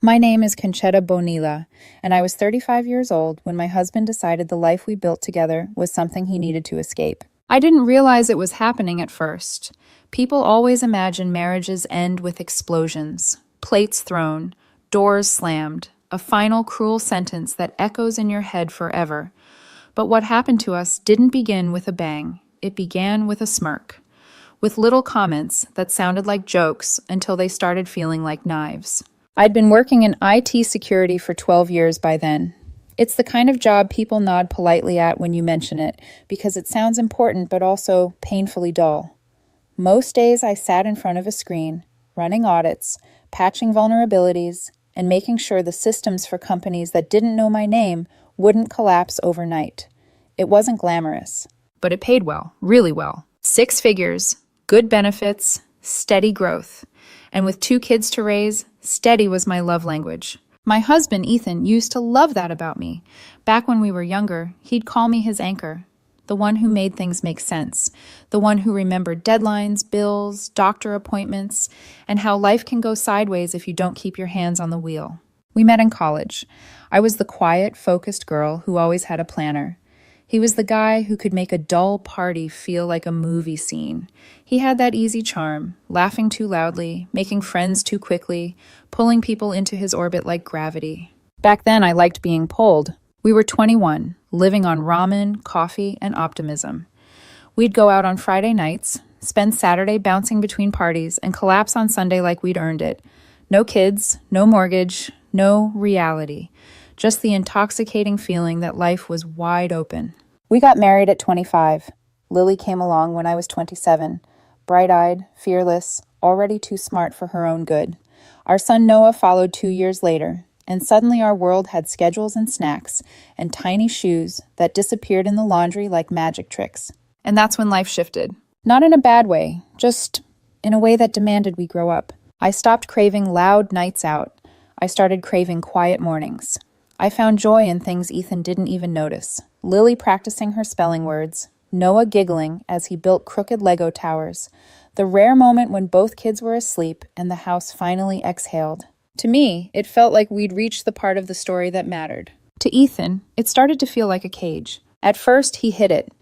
My name is Conchetta Bonilla, and I was 35 years old when my husband decided the life we built together was something he needed to escape. I didn't realize it was happening at first. People always imagine marriages end with explosions, plates thrown, doors slammed, a final cruel sentence that echoes in your head forever. But what happened to us didn't begin with a bang. It began with a smirk, with little comments that sounded like jokes until they started feeling like knives. I'd been working in IT security for 12 years by then. It's the kind of job people nod politely at when you mention it, because it sounds important but also painfully dull. Most days I sat in front of a screen, running audits, patching vulnerabilities, and making sure the systems for companies that didn't know my name wouldn't collapse overnight. It wasn't glamorous, but it paid well, really well. 6 figures, good benefits, steady growth. And with 2 kids to raise, steady was my love language. My husband, Ethan, used to love that about me. Back when we were younger, he'd call me his anchor, the one who made things make sense, the one who remembered deadlines, bills, doctor appointments, and how life can go sideways if you don't keep your hands on the wheel. We met in college. I was the quiet, focused girl who always had a planner. He was the guy who could make a dull party feel like a movie scene. He had that easy charm, laughing too loudly, making friends too quickly, pulling people into his orbit like gravity. Back then, I liked being pulled. We were 21, living on ramen, coffee, and optimism. We'd go out on Friday nights, spend Saturday bouncing between parties, and collapse on Sunday like we'd earned it. No kids, no mortgage, no reality. Just the intoxicating feeling that life was wide open. We got married at 25. Lily came along when I was 27. Bright-eyed, fearless, already too smart for her own good. Our son Noah followed 2 years later, and suddenly our world had schedules and snacks, and tiny shoes that disappeared in the laundry like magic tricks. And that's when life shifted. Not in a bad way, just in a way that demanded we grow up. I stopped craving loud nights out. I started craving quiet mornings. I found joy in things Ethan didn't even notice. Lily practicing her spelling words, Noah giggling as he built crooked Lego towers, the rare moment when both kids were asleep and the house finally exhaled. To me, it felt like we'd reached the part of the story that mattered. To Ethan, it started to feel like a cage. At first, he hid it,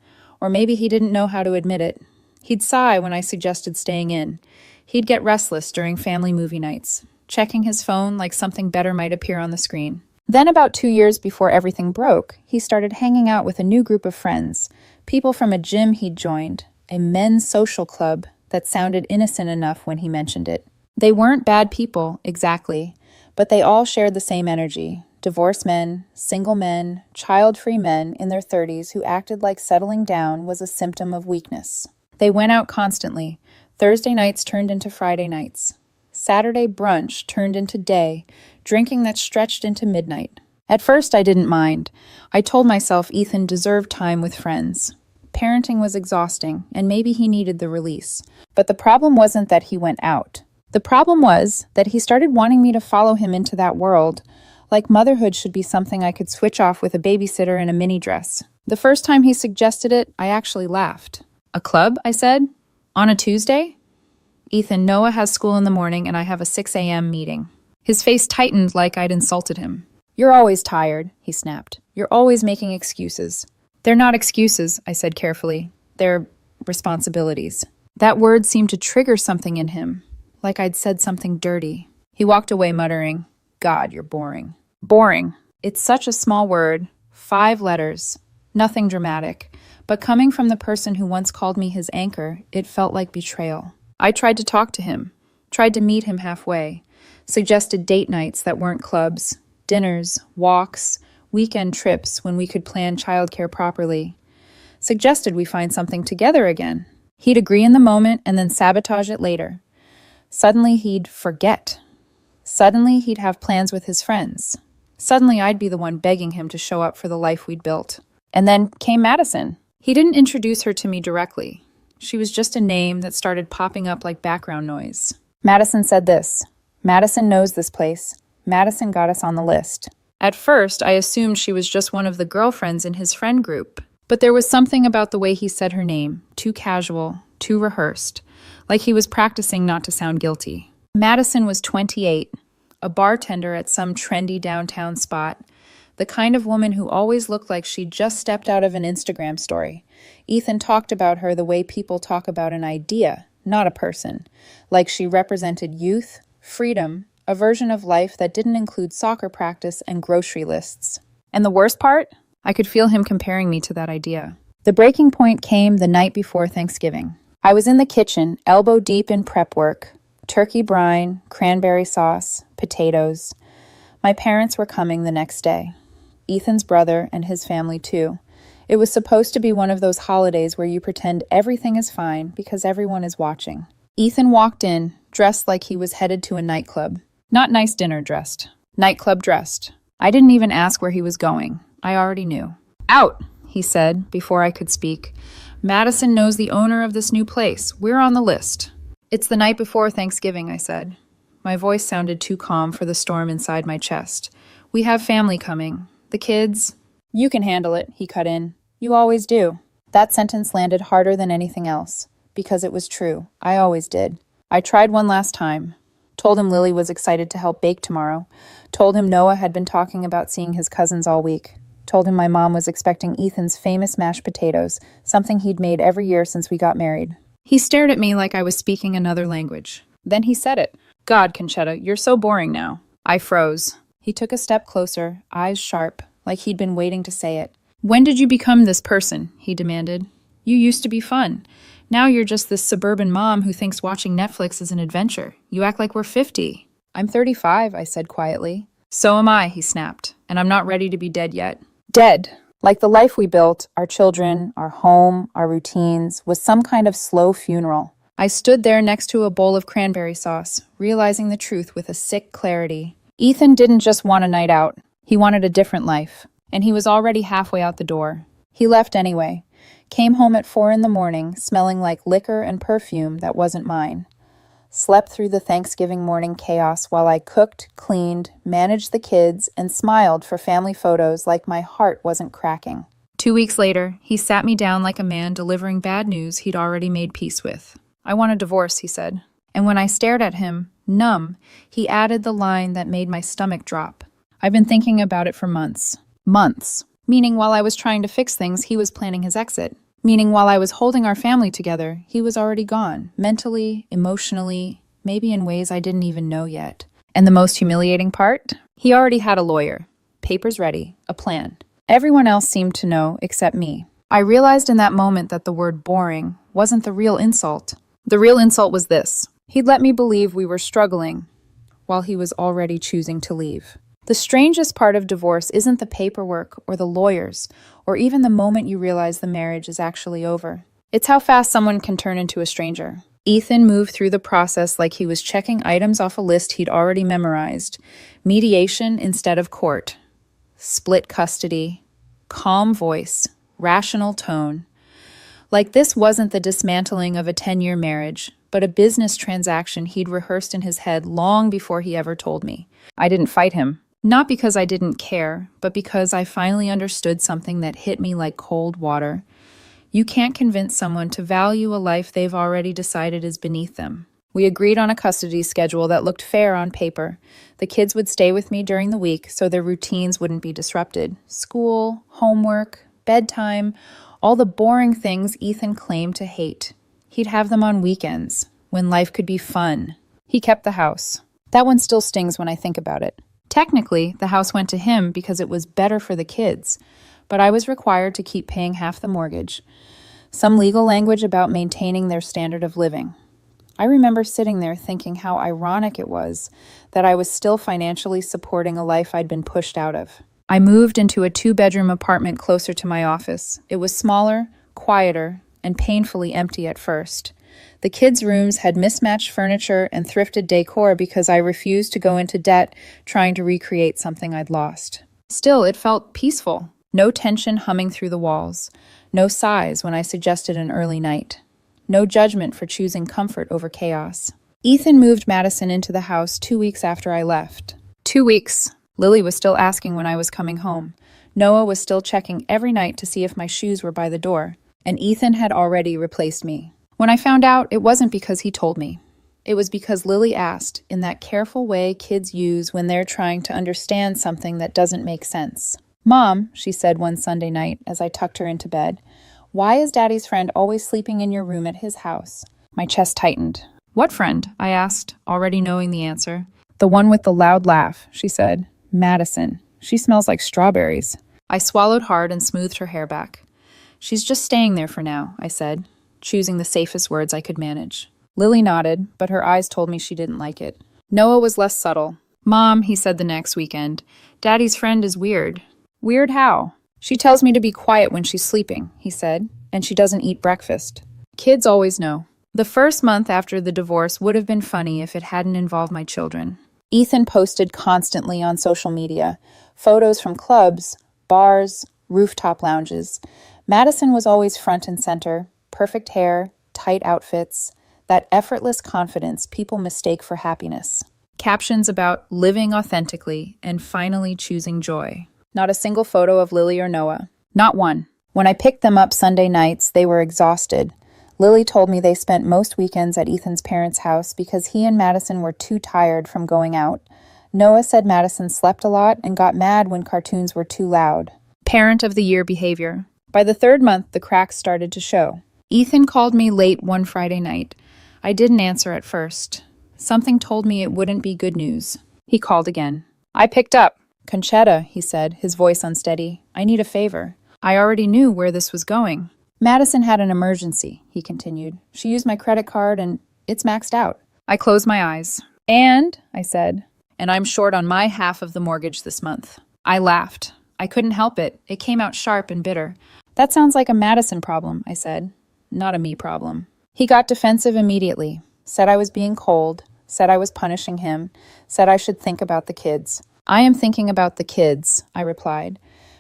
or maybe he didn't know how to admit it. He'd sigh when I suggested staying in. He'd get restless during family movie nights, checking his phone like something better might appear on the screen. Then about 2 years before everything broke, he started hanging out with a new group of friends, people from a gym he'd joined, a men's social club that sounded innocent enough when he mentioned it. They weren't bad people, exactly, but they all shared the same energy. Divorced men, single men, child-free men in their 30s who acted like settling down was a symptom of weakness. They went out constantly. Thursday nights turned into Friday nights. Saturday brunch turned into day, drinking that stretched into midnight. At first, I didn't mind. I told myself Ethan deserved time with friends. Parenting was exhausting, and maybe he needed the release. But the problem wasn't that he went out. The problem was that he started wanting me to follow him into that world, like motherhood should be something I could switch off with a babysitter in a mini dress. The first time he suggested it, I actually laughed. "A club?" I said. "On a Tuesday?" "Ethan, Noah has school in the morning and I have a 6 a.m. meeting." His face tightened like I'd insulted him. "You're always tired," he snapped. "You're always making excuses." "They're not excuses," I said carefully. "They're responsibilities." That word seemed to trigger something in him, like I'd said something dirty. He walked away muttering, "God, you're boring." Boring. It's such a small word, 5 letters, nothing dramatic. But coming from the person who once called me his anchor, it felt like betrayal. I tried to talk to him, tried to meet him halfway, suggested date nights that weren't clubs, dinners, walks, weekend trips when we could plan childcare properly. Suggested we find something together again. He'd agree in the moment and then sabotage it later. Suddenly he'd forget. Suddenly he'd have plans with his friends. Suddenly I'd be the one begging him to show up for the life we'd built. And then came Madison. He didn't introduce her to me directly. She was just a name that started popping up like background noise. Madison said this. Madison knows this place. Madison got us on the list. At first, I assumed she was just one of the girlfriends in his friend group. But there was something about the way he said her name, too casual, too rehearsed, like he was practicing not to sound guilty. Madison was 28, a bartender at some trendy downtown spot, the kind of woman who always looked like she'd just stepped out of an Instagram story. Ethan talked about her the way people talk about an idea, not a person, like she represented youth, freedom, a version of life that didn't include soccer practice and grocery lists. And the worst part? I could feel him comparing me to that idea. The breaking point came the night before Thanksgiving. I was in the kitchen, elbow deep in prep work. Turkey brine, cranberry sauce, potatoes. My parents were coming the next day. Ethan's brother and his family too. It was supposed to be one of those holidays where you pretend everything is fine because everyone is watching. Ethan walked in, dressed like he was headed to a nightclub. Not nice dinner dressed. Nightclub dressed. I didn't even ask where he was going. I already knew. "Out," he said, before I could speak. "Madison knows the owner of this new place. We're on the list." "It's the night before Thanksgiving," I said. My voice sounded too calm for the storm inside my chest. "We have family coming. The kids." "You can handle it," he cut in. "You always do." That sentence landed harder than anything else, because it was true. I always did. I tried one last time. Told him Lily was excited to help bake tomorrow. Told him Noah had been talking about seeing his cousins all week. Told him my mom was expecting Ethan's famous mashed potatoes, something he'd made every year since we got married. He stared at me like I was speaking another language. Then he said it. "God, Conchetta, you're so boring now." I froze. He took a step closer, eyes sharp, like he'd been waiting to say it. "When did you become this person?" he demanded. "You used to be fun. Now you're just this suburban mom who thinks watching Netflix is an adventure. You act like we're 50. "I'm 35, I said quietly. "So am I," he snapped, "and I'm not ready to be dead yet." Dead. Like the life we built, our children, our home, our routines, was some kind of slow funeral. I stood there next to a bowl of cranberry sauce, realizing the truth with a sick clarity. Ethan didn't just want a night out. He wanted a different life. And he was already halfway out the door. He left anyway. Came home at 4 a.m, smelling like liquor and perfume that wasn't mine. Slept through the Thanksgiving morning chaos while I cooked, cleaned, managed the kids, and smiled for family photos like my heart wasn't cracking. 2 weeks later, he sat me down like a man delivering bad news he'd already made peace with. "I want a divorce," he said. And when I stared at him, numb, he added the line that made my stomach drop. "I've been thinking about it for months." Months. Meaning while I was trying to fix things, he was planning his exit. Meaning while I was holding our family together, he was already gone, mentally, emotionally, maybe in ways I didn't even know yet. And the most humiliating part? He already had a lawyer. Papers ready. A plan. Everyone else seemed to know except me. I realized in that moment that the word boring wasn't the real insult. The real insult was this. He'd let me believe we were struggling while he was already choosing to leave. The strangest part of divorce isn't the paperwork or the lawyers, or even the moment you realize the marriage is actually over. It's how fast someone can turn into a stranger. Ethan moved through the process like he was checking items off a list he'd already memorized. Mediation instead of court. Split custody. Calm voice. Rational tone. Like this wasn't the dismantling of a 10-year marriage, but a business transaction he'd rehearsed in his head long before he ever told me. I didn't fight him. Not because I didn't care, but because I finally understood something that hit me like cold water. You can't convince someone to value a life they've already decided is beneath them. We agreed on a custody schedule that looked fair on paper. The kids would stay with me during the week so their routines wouldn't be disrupted. School, homework, bedtime, all the boring things Ethan claimed to hate. He'd have them on weekends, when life could be fun. He kept the house. That one still stings when I think about it. Technically, the house went to him because it was better for the kids, but I was required to keep paying half the mortgage. Some legal language about maintaining their standard of living. I remember sitting there thinking how ironic it was that I was still financially supporting a life I'd been pushed out of. I moved into a 2-bedroom apartment closer to my office. It was smaller, quieter, and painfully empty at first. The kids' rooms had mismatched furniture and thrifted decor because I refused to go into debt trying to recreate something I'd lost. Still, it felt peaceful. No tension humming through the walls. No sighs when I suggested an early night. No judgment for choosing comfort over chaos. Ethan moved Madison into the house 2 weeks after I left. 2 weeks. Lily was still asking when I was coming home. Noah was still checking every night to see if my shoes were by the door. And Ethan had already replaced me. When I found out, it wasn't because he told me. It was because Lily asked, in that careful way kids use when they're trying to understand something that doesn't make sense. "Mom," she said one Sunday night as I tucked her into bed, "why is Daddy's friend always sleeping in your room at his house?" My chest tightened. "What friend?" I asked, already knowing the answer. "The one with the loud laugh," she said. "Madison. She smells like strawberries." I swallowed hard and smoothed her hair back. "She's just staying there for now," I said, choosing the safest words I could manage. Lily nodded, but her eyes told me she didn't like it. Noah was less subtle. "Mom," he said the next weekend, "Daddy's friend is weird." "Weird how?" "She tells me to be quiet when she's sleeping," he said, "and she doesn't eat breakfast." Kids always know. The first month after the divorce would have been funny if it hadn't involved my children. Ethan posted constantly on social media, photos from clubs, bars, rooftop lounges. Madison was always front and center, perfect hair, tight outfits, that effortless confidence people mistake for happiness. Captions about living authentically and finally choosing joy. Not a single photo of Lily or Noah. Not one. When I picked them up Sunday nights, they were exhausted. Lily told me they spent most weekends at Ethan's parents' house because he and Madison were too tired from going out. Noah said Madison slept a lot and got mad when cartoons were too loud. Parent of the year behavior. By the third month, the cracks started to show. Ethan called me late one Friday night. I didn't answer at first. Something told me it wouldn't be good news. He called again. I picked up. "Conchetta," he said, his voice unsteady, "I need a favor." I already knew where this was going. "Madison had an emergency," he continued. "She used my credit card and it's maxed out." I closed my eyes. "And," I said, "and I'm short on my half of the mortgage this month." I laughed. I couldn't help it. It came out sharp and bitter. "That sounds like a Madison problem," I said. "Not a me problem." He got defensive immediately, said I was being cold, said I was punishing him, said I should think about the kids. "I am thinking about the kids," I replied,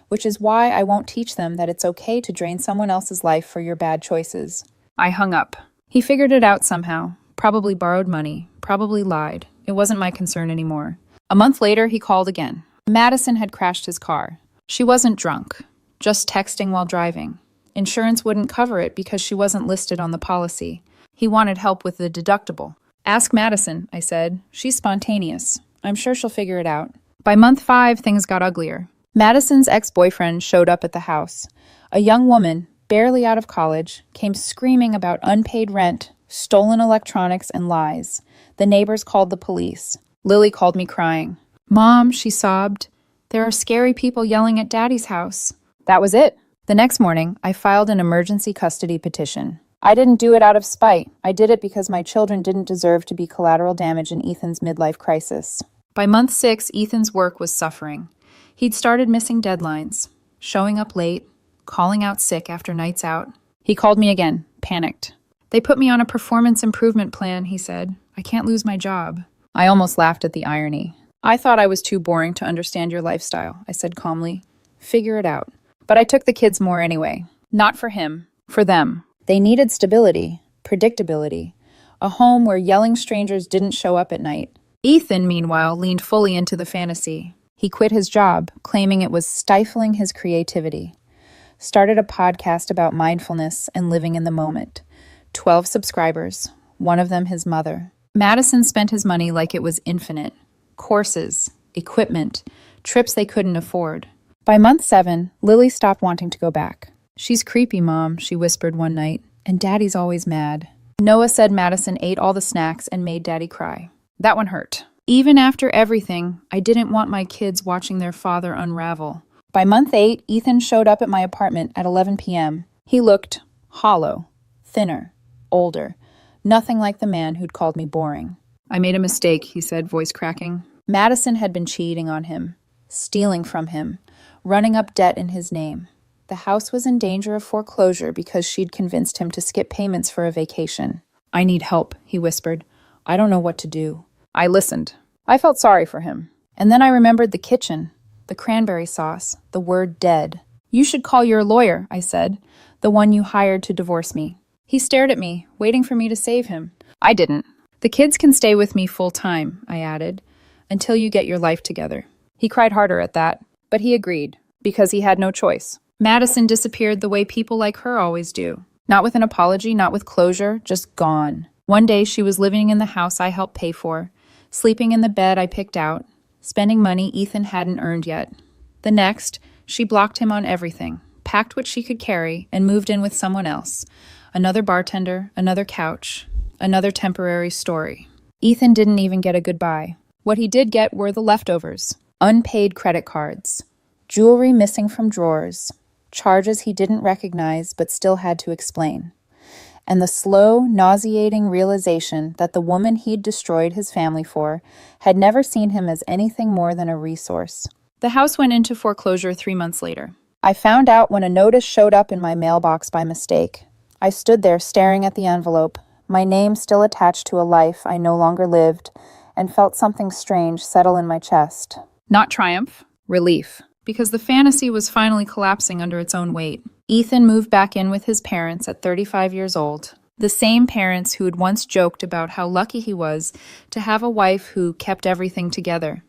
"which is why I won't teach them that it's okay to drain someone else's life for your bad choices." I hung up. He figured it out somehow, probably borrowed money, probably lied. It wasn't my concern anymore. A month later, he called again. Madison had crashed his car. She wasn't drunk, just texting while driving. Insurance wouldn't cover it because she wasn't listed on the policy. He wanted help with the deductible. "Ask Madison," I said. "She's spontaneous. I'm sure she'll figure it out." By month 5, things got uglier. Madison's ex-boyfriend showed up at the house. A young woman, barely out of college, came screaming about unpaid rent, stolen electronics, and lies. The neighbors called the police. Lily called me crying. "Mom," she sobbed, "there are scary people yelling at Daddy's house." That was it. The next morning, I filed an emergency custody petition. I didn't do it out of spite. I did it because my children didn't deserve to be collateral damage in Ethan's midlife crisis. By month 6, Ethan's work was suffering. He'd started missing deadlines, showing up late, calling out sick after nights out. He called me again, panicked. "They put me on a performance improvement plan," he said. "I can't lose my job." I almost laughed at the irony. "I thought I was too boring to understand your lifestyle," I said calmly. "Figure it out." But I took the kids more anyway. Not for him, for them. They needed stability, predictability, a home where yelling strangers didn't show up at night. Ethan, meanwhile, leaned fully into the fantasy. He quit his job, claiming it was stifling his creativity. Started a podcast about mindfulness and living in the moment. 12 subscribers, one of them his mother. Madison spent his money like it was infinite. Courses, equipment, trips they couldn't afford. By month 7, Lily stopped wanting to go back. "She's creepy, Mom," she whispered one night, "and Daddy's always mad." Noah said Madison ate all the snacks and made Daddy cry. That one hurt. Even after everything, I didn't want my kids watching their father unravel. By month 8, Ethan showed up at my apartment at 11 p.m. He looked hollow, thinner, older, nothing like the man who'd called me boring. "I made a mistake," he said, voice cracking. Madison had been cheating on him, stealing from him, running up debt in his name. The house was in danger of foreclosure because she'd convinced him to skip payments for a vacation. "I need help," he whispered. "I don't know what to do." I listened. I felt sorry for him. And then I remembered the kitchen, the cranberry sauce, the word dead. "You should call your lawyer," I said, "the one you hired to divorce me." He stared at me, waiting for me to save him. I didn't. "The kids can stay with me full time," I added, "until you get your life together." He cried harder at that, but he agreed, because he had no choice. Madison disappeared the way people like her always do. Not with an apology, not with closure, just gone. One day she was living in the house I helped pay for, sleeping in the bed I picked out, spending money Ethan hadn't earned yet. The next, she blocked him on everything, packed what she could carry, and moved in with someone else. Another bartender, another couch, another temporary story. Ethan didn't even get a goodbye. What he did get were the leftovers. Unpaid credit cards, jewelry missing from drawers, charges he didn't recognize but still had to explain, and the slow, nauseating realization that the woman he'd destroyed his family for had never seen him as anything more than a resource. The house went into foreclosure 3 months later. I found out when a notice showed up in my mailbox by mistake. I stood there staring at the envelope, my name still attached to a life I no longer lived, and felt something strange settle in my chest. Not triumph, relief, because the fantasy was finally collapsing under its own weight. Ethan moved back in with his parents at 35 years old, the same parents who had once joked about how lucky he was to have a wife who kept everything together.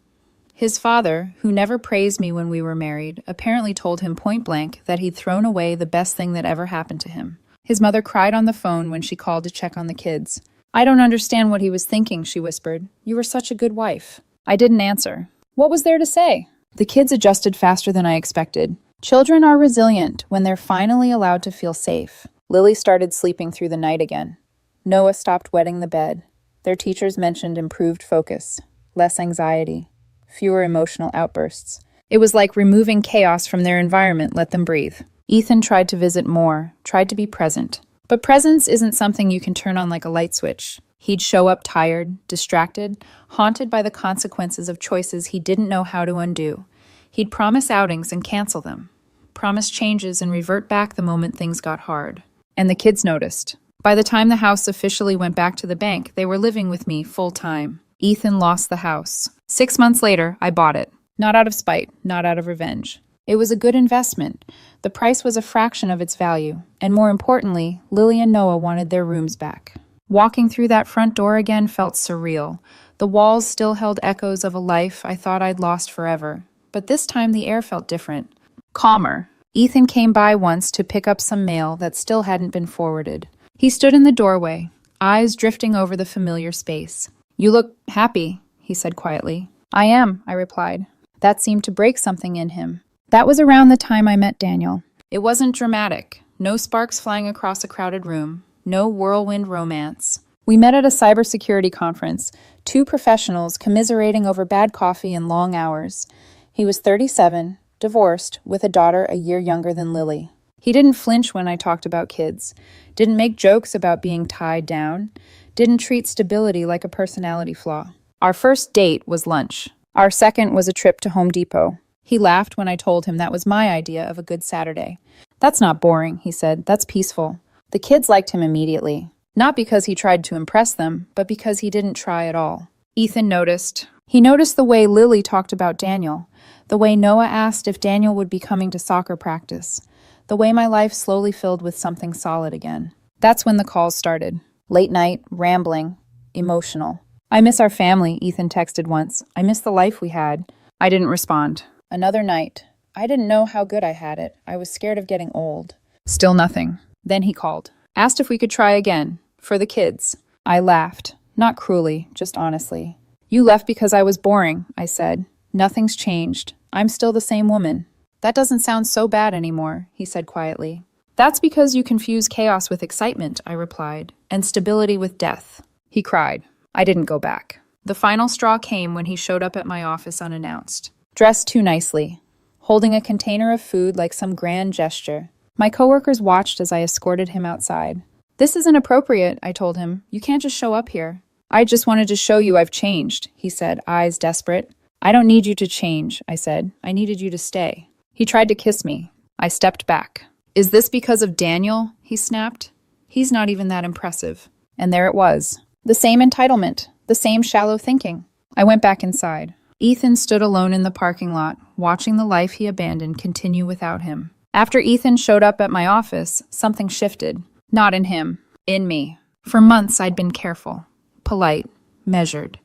His father, who never praised me when we were married, apparently told him point blank that he'd thrown away the best thing that ever happened to him. His mother cried on the phone when she called to check on the kids. "I don't understand what he was thinking," she whispered. "You were such a good wife." I didn't answer. What was there to say? The kids adjusted faster than I expected. Children are resilient when they're finally allowed to feel safe. Lily started sleeping through the night again. Noah stopped wetting the bed. Their teachers mentioned improved focus, less anxiety, fewer emotional outbursts. It was like removing chaos from their environment let them breathe. Ethan tried to visit more, tried to be present. But presence isn't something you can turn on like a light switch. He'd show up tired, distracted, haunted by the consequences of choices he didn't know how to undo. He'd promise outings and cancel them, promise changes and revert back the moment things got hard. And the kids noticed. By the time the house officially went back to the bank, they were living with me full time. Ethan lost the house. 6 months later, I bought it. Not out of spite, not out of revenge. It was a good investment. The price was a fraction of its value. And more importantly, Lily and Noah wanted their rooms back. Walking through that front door again felt surreal. The walls still held echoes of a life I thought I'd lost forever. But this time the air felt different. Calmer. Ethan came by once to pick up some mail that still hadn't been forwarded. He stood in the doorway, eyes drifting over the familiar space. "You look happy," he said quietly. "I am," I replied. That seemed to break something in him. That was around the time I met Daniel. It wasn't dramatic. No sparks flying across a crowded room. No whirlwind romance. We met at a cybersecurity conference, two professionals commiserating over bad coffee and long hours. He was 37, divorced, with a daughter a year younger than Lily. He didn't flinch when I talked about kids, didn't make jokes about being tied down, didn't treat stability like a personality flaw. Our first date was lunch. Our second was a trip to Home Depot. He laughed when I told him that was my idea of a good Saturday. "That's not boring," he said. "That's peaceful." The kids liked him immediately. Not because he tried to impress them, but because he didn't try at all. Ethan noticed. He noticed the way Lily talked about Daniel, the way Noah asked if Daniel would be coming to soccer practice, the way my life slowly filled with something solid again. That's when the calls started. Late night, rambling, emotional. "I miss our family," Ethan texted once. "I miss the life we had." I didn't respond. Another night. I didn't know how good I had it. I was scared of getting old. Still nothing. Then he called. Asked if we could try again. For the kids. I laughed. Not cruelly, just honestly. "You left because I was boring," I said. "Nothing's changed. I'm still the same woman." "That doesn't sound so bad anymore," he said quietly. "That's because you confuse chaos with excitement," I replied, "and stability with death." He cried. I didn't go back. The final straw came when he showed up at my office unannounced. Dressed too nicely, holding a container of food like some grand gesture. My coworkers watched as I escorted him outside. "This isn't appropriate," I told him. "You can't just show up here." "I just wanted to show you I've changed," he said, eyes desperate. "I don't need you to change," I said. "I needed you to stay." He tried to kiss me. I stepped back. "Is this because of Daniel?" he snapped. "He's not even that impressive." And there it was. The same entitlement, the same shallow thinking. I went back inside. Ethan stood alone in the parking lot, watching the life he abandoned continue without him. After Ethan showed up at my office, something shifted. Not in him, in me. For months I'd been careful, polite, measured.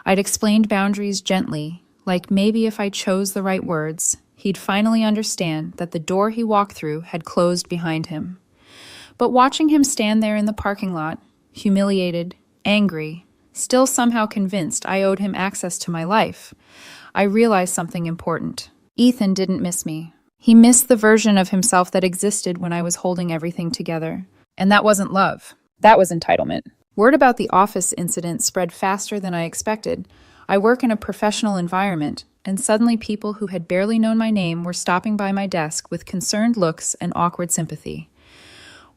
I'd explained boundaries gently, like maybe if I chose the right words, he'd finally understand that the door he walked through had closed behind him. But watching him stand there in the parking lot, humiliated, angry, still somehow convinced I owed him access to my life. I realized something important. Ethan didn't miss me. He missed the version of himself that existed when I was holding everything together. And that wasn't love. That was entitlement. Word about the office incident spread faster than I expected. I work in a professional environment, and suddenly people who had barely known my name were stopping by my desk with concerned looks and awkward sympathy.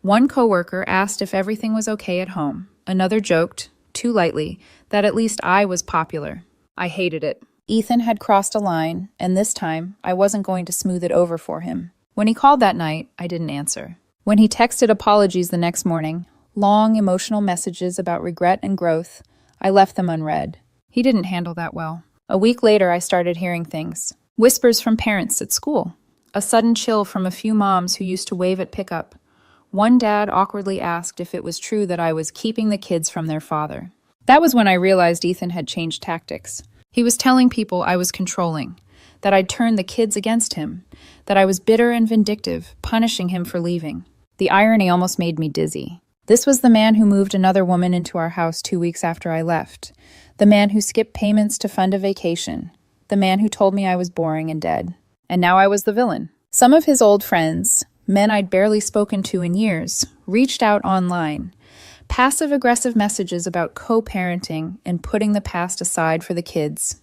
One coworker asked if everything was okay at home. Another joked, too lightly, that at least I was popular. I hated it. Ethan had crossed a line, and this time, I wasn't going to smooth it over for him. When he called that night, I didn't answer. When he texted apologies the next morning, long, emotional messages about regret and growth, I left them unread. He didn't handle that well. A week later, I started hearing things. Whispers from parents at school. A sudden chill from a few moms who used to wave at pickup. One dad awkwardly asked if it was true that I was keeping the kids from their father. That was when I realized Ethan had changed tactics. He was telling people I was controlling, that I'd turned the kids against him, that I was bitter and vindictive, punishing him for leaving. The irony almost made me dizzy. This was the man who moved another woman into our house 2 weeks after I left. The man who skipped payments to fund a vacation. The man who told me I was boring and dead. And now I was the villain. Some of his old friends, men I'd barely spoken to in years, reached out online. Passive-aggressive messages about co-parenting and putting the past aside for the kids.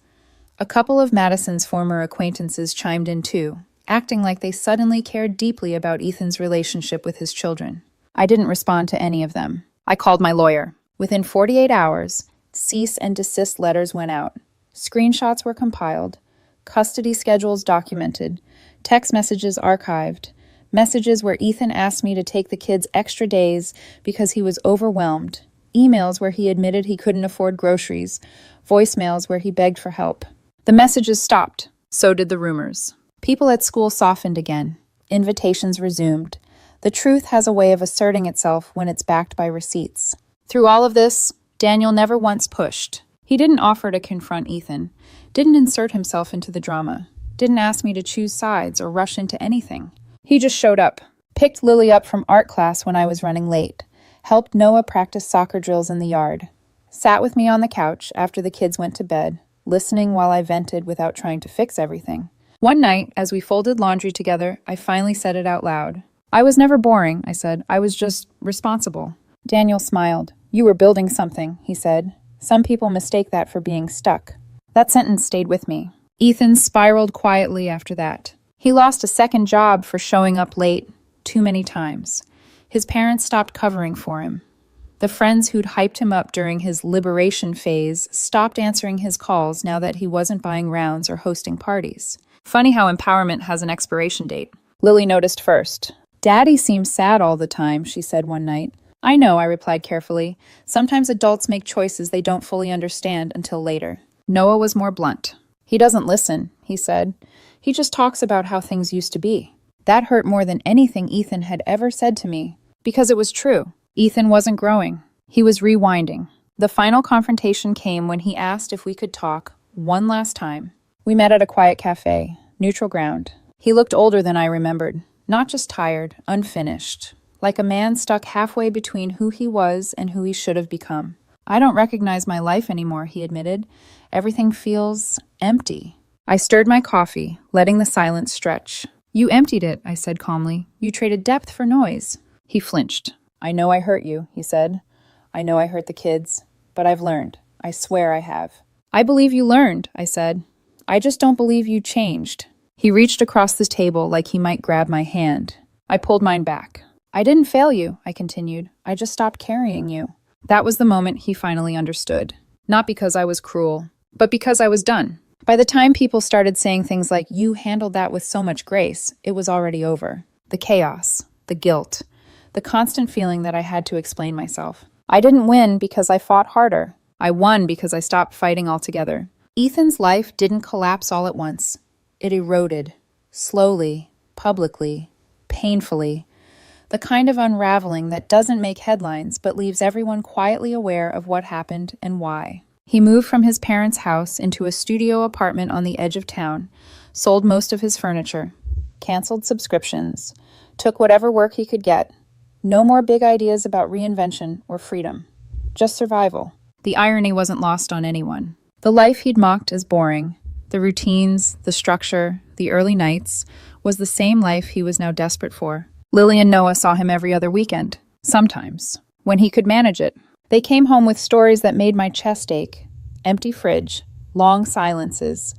A couple of Madison's former acquaintances chimed in too, acting like they suddenly cared deeply about Ethan's relationship with his children. I didn't respond to any of them. I called my lawyer. Within 48 hours, cease and desist letters went out. Screenshots were compiled, custody schedules documented, text messages archived, messages where Ethan asked me to take the kids extra days because he was overwhelmed, emails where he admitted he couldn't afford groceries, voicemails where he begged for help. The messages stopped. So did the rumors. People at school softened again. Invitations resumed. The truth has a way of asserting itself when it's backed by receipts. Through all of this, Daniel never once pushed. He didn't offer to confront Ethan, didn't insert himself into the drama, didn't ask me to choose sides or rush into anything. He just showed up, picked Lily up from art class when I was running late, helped Noah practice soccer drills in the yard, sat with me on the couch after the kids went to bed, listening while I vented without trying to fix everything. One night, as we folded laundry together, I finally said it out loud. I was never boring, I said. I was just responsible. Daniel smiled. You were building something, he said. Some people mistake that for being stuck. That sentence stayed with me. Ethan spiraled quietly after that. He lost a second job for showing up late too many times. His parents stopped covering for him. The friends who'd hyped him up during his liberation phase stopped answering his calls now that he wasn't buying rounds or hosting parties. Funny how empowerment has an expiration date. Lily noticed first. Daddy seems sad all the time, she said one night. I know, I replied carefully. Sometimes adults make choices they don't fully understand until later. Noah was more blunt. He doesn't listen, he said. He just talks about how things used to be. That hurt more than anything Ethan had ever said to me, because it was true. Ethan wasn't growing. He was rewinding. The final confrontation came when he asked if we could talk one last time. We met at a quiet cafe, neutral ground. He looked older than I remembered, not just tired, unfinished, like a man stuck halfway between who he was and who he should have become. I don't recognize my life anymore, he admitted. Everything feels empty. I stirred my coffee, letting the silence stretch. You emptied it, I said calmly. You traded depth for noise. He flinched. I know I hurt you, he said. I know I hurt the kids, but I've learned. I swear I have. I believe you learned, I said. I just don't believe you changed. He reached across the table like he might grab my hand. I pulled mine back. I didn't fail you, I continued. I just stopped carrying you. That was the moment he finally understood. Not because I was cruel, but because I was done. By the time people started saying things like, you handled that with so much grace, it was already over. The chaos, the guilt, the constant feeling that I had to explain myself. I didn't win because I fought harder. I won because I stopped fighting altogether. Ethan's life didn't collapse all at once. It eroded, slowly, publicly, painfully. The kind of unraveling that doesn't make headlines but leaves everyone quietly aware of what happened and why. He moved from his parents' house into a studio apartment on the edge of town, sold most of his furniture, canceled subscriptions, took whatever work he could get. No more big ideas about reinvention or freedom. Just survival. The irony wasn't lost on anyone. The life he'd mocked as boring, the routines, the structure, the early nights, was the same life he was now desperate for. Lily and Noah saw him every other weekend, sometimes, when he could manage it. They came home with stories that made my chest ache. Empty fridge, long silences,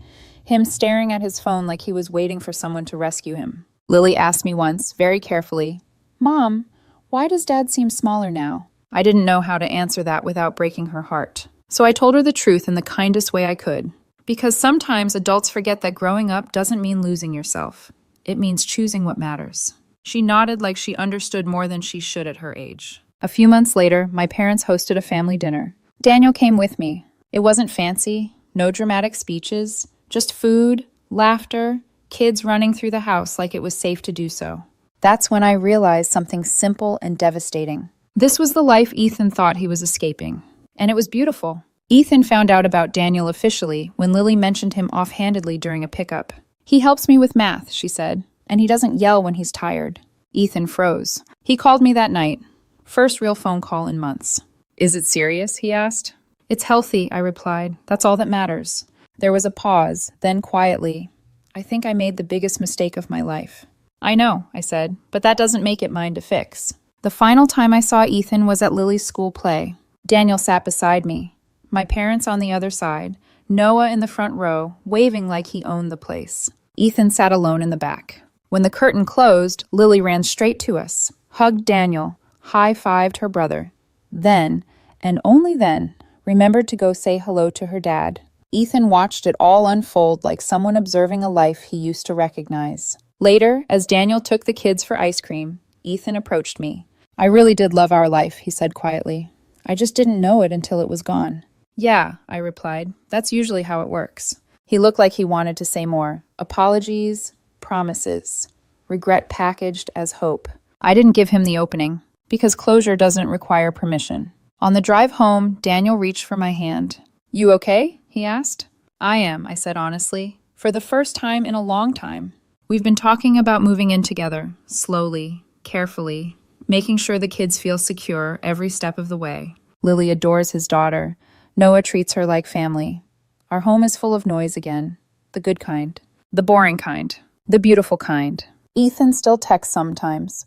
him staring at his phone like he was waiting for someone to rescue him. Lily asked me once, very carefully, "Mom, why does Dad seem smaller now?" I didn't know how to answer that without breaking her heart. So I told her the truth in the kindest way I could. Because sometimes adults forget that growing up doesn't mean losing yourself. It means choosing what matters. She nodded like she understood more than she should at her age. A few months later, my parents hosted a family dinner. Daniel came with me. It wasn't fancy, no dramatic speeches, just food, laughter, kids running through the house like it was safe to do so. That's when I realized something simple and devastating. This was the life Ethan thought he was escaping. And it was beautiful. Ethan found out about Daniel officially when Lily mentioned him offhandedly during a pickup. "He helps me with math," she said, "and he doesn't yell when he's tired." Ethan froze. He called me that night. First real phone call in months. "Is it serious?" he asked. "It's healthy," I replied. "That's all that matters." There was a pause, then quietly, "I think I made the biggest mistake of my life." "I know," I said, "but that doesn't make it mine to fix." The final time I saw Ethan was at Lily's school play. Daniel sat beside me, my parents on the other side, Noah in the front row, waving like he owned the place. Ethan sat alone in the back. When the curtain closed, Lily ran straight to us, hugged Daniel, high-fived her brother. Then, and only then, remembered to go say hello to her dad. Ethan watched it all unfold like someone observing a life he used to recognize. Later, as Daniel took the kids for ice cream, Ethan approached me. "I really did love our life," he said quietly. "I just didn't know it until it was gone." "Yeah," I replied. "That's usually how it works." He looked like he wanted to say more. Apologies, promises, regret packaged as hope. I didn't give him the opening, because closure doesn't require permission. On the drive home, Daniel reached for my hand. "You okay?" he asked. "I am," I said honestly, for the first time in a long time. We've been talking about moving in together, slowly, carefully, making sure the kids feel secure every step of the way. Lily adores his daughter. Noah treats her like family. Our home is full of noise again. The good kind. The boring kind. The beautiful kind. Ethan still texts sometimes.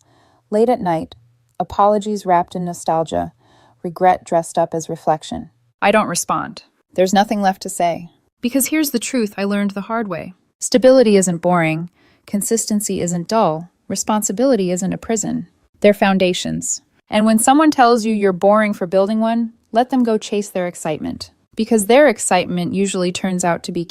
Late at night. Apologies wrapped in nostalgia. Regret dressed up as reflection. I don't respond. There's nothing left to say. Because here's the truth I learned the hard way. Stability isn't boring. Consistency isn't dull. Responsibility isn't a prison. They're foundations. And when someone tells you you're boring for building one, let them go chase their excitement. Because their excitement usually turns out to be